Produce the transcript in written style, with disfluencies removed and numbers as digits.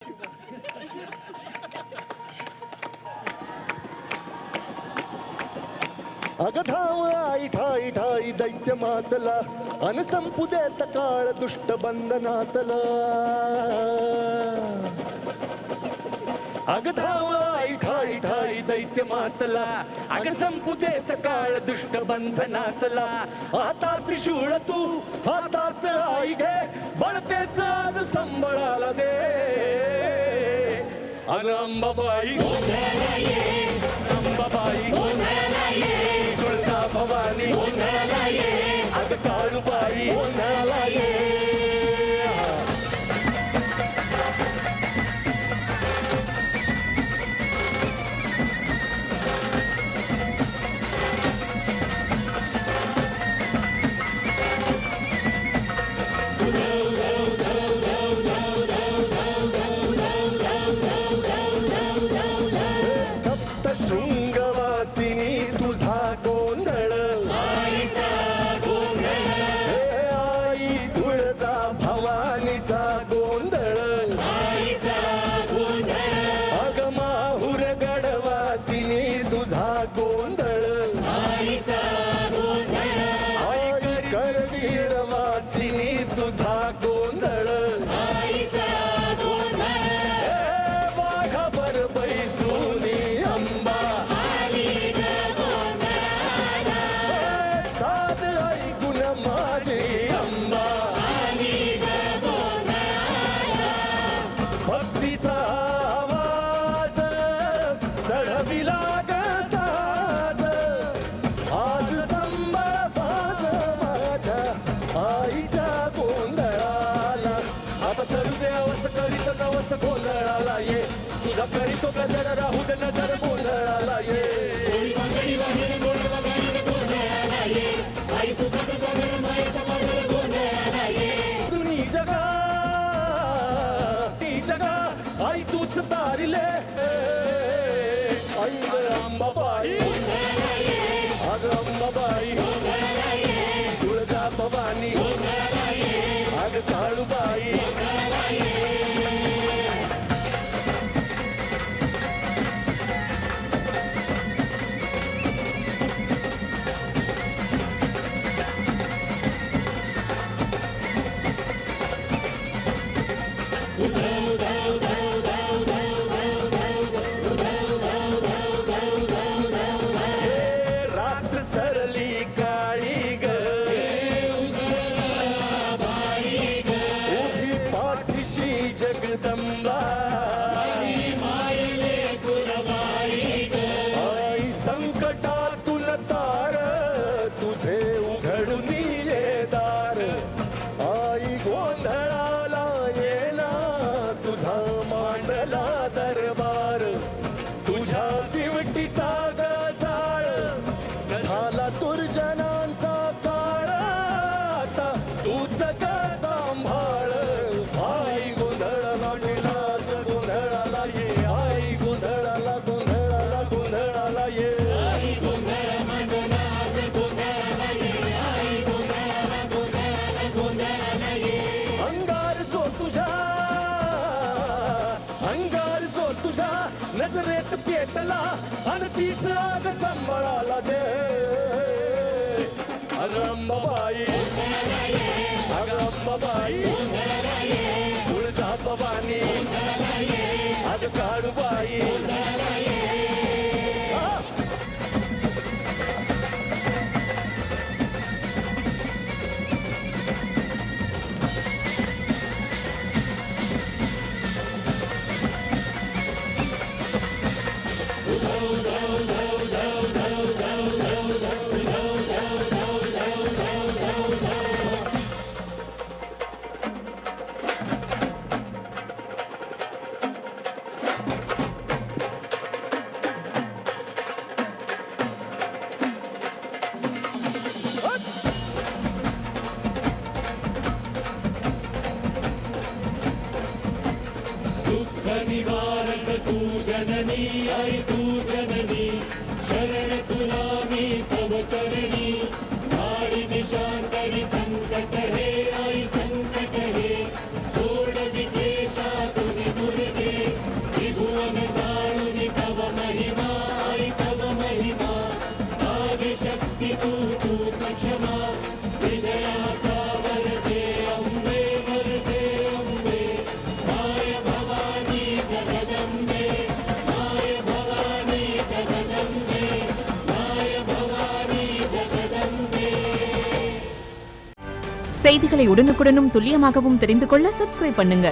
अग धाव आई ठाई ठाई दैत्य मातला अन संपू देत काळ दुष्ट बंधनातला. अग धाव आई ठाई ठाई दैत्य मातला अग संपू देत काळ दुष्ट बंधनातला. आता त्रिशूळ तू हातात आई घे बळतेच आज संबळाला दे. अग अंबाबाई अंबाबाई तुळजा भवानी अग काळूबाई सप्तशृंगवासिनी तुझा गोंधळ आई तुळजा भवानीचा गोंधळ अग माहुर गडवासिनी तुझा गोंधळ आई करवीरवासिनी तुझा गोंधळ वाघावर बैसूनी अंबा साध ऐकून माझी अंबा भक्तीचा आवाज चढविला ग साज आज संबळ बाज माझ्या आईच्या गोंधळाला. आता चढू दे अवस करीत नवस गोंधळाला ये तुझा करीतो गजर राहू दे नजर गोंधळाला ये. तुम्ही जगा ती जगा आई तूच तारिले आई ग अंबाबाई अग अंबाबाई तुळजा भवानी अग काळूबाई. रात सरली काळी ग उभी पाठीशी जगदंबा आई संकटातून तार तुझे उघडून ये दार. आई गोंधळाला ये ना तुझा मांडला दरबार. तुझ्या दिवटीचा गजाळ झाला दुर्जनांचा काळ आता तूच ग सांभाळ. आई गोंधळाला नाच गोंधळाला ये आई गोंधळाला गोंधळाला गोंधळाला ये. अंगार जो तुझ्या अंगार जो तुझ्या नजरेत पेटला आणि तीच आग संबळाला दे. अग अंबाबाई अग अंबाबाई तुळजा भवानी अग काळूबाई. निवारक तू जननी आई तू जननी शरण तुला मी तव चरणी. धारी दिशांतरी संकट हे आई संकट हे सोड विक्लेशातून दुर्ग शांती तूच क्षमा विजयाचा वरदे अंबे वरदे अंबे माय भवानी जगदंबे माय भवानी जगदंबे माय भवानी जगदंबे. செய்திகளை உடனுக்குடனும் துல்லியமாகவும் தெரிந்து கொள்ள சப்ஸ்கிரைப் பண்ணுங்க.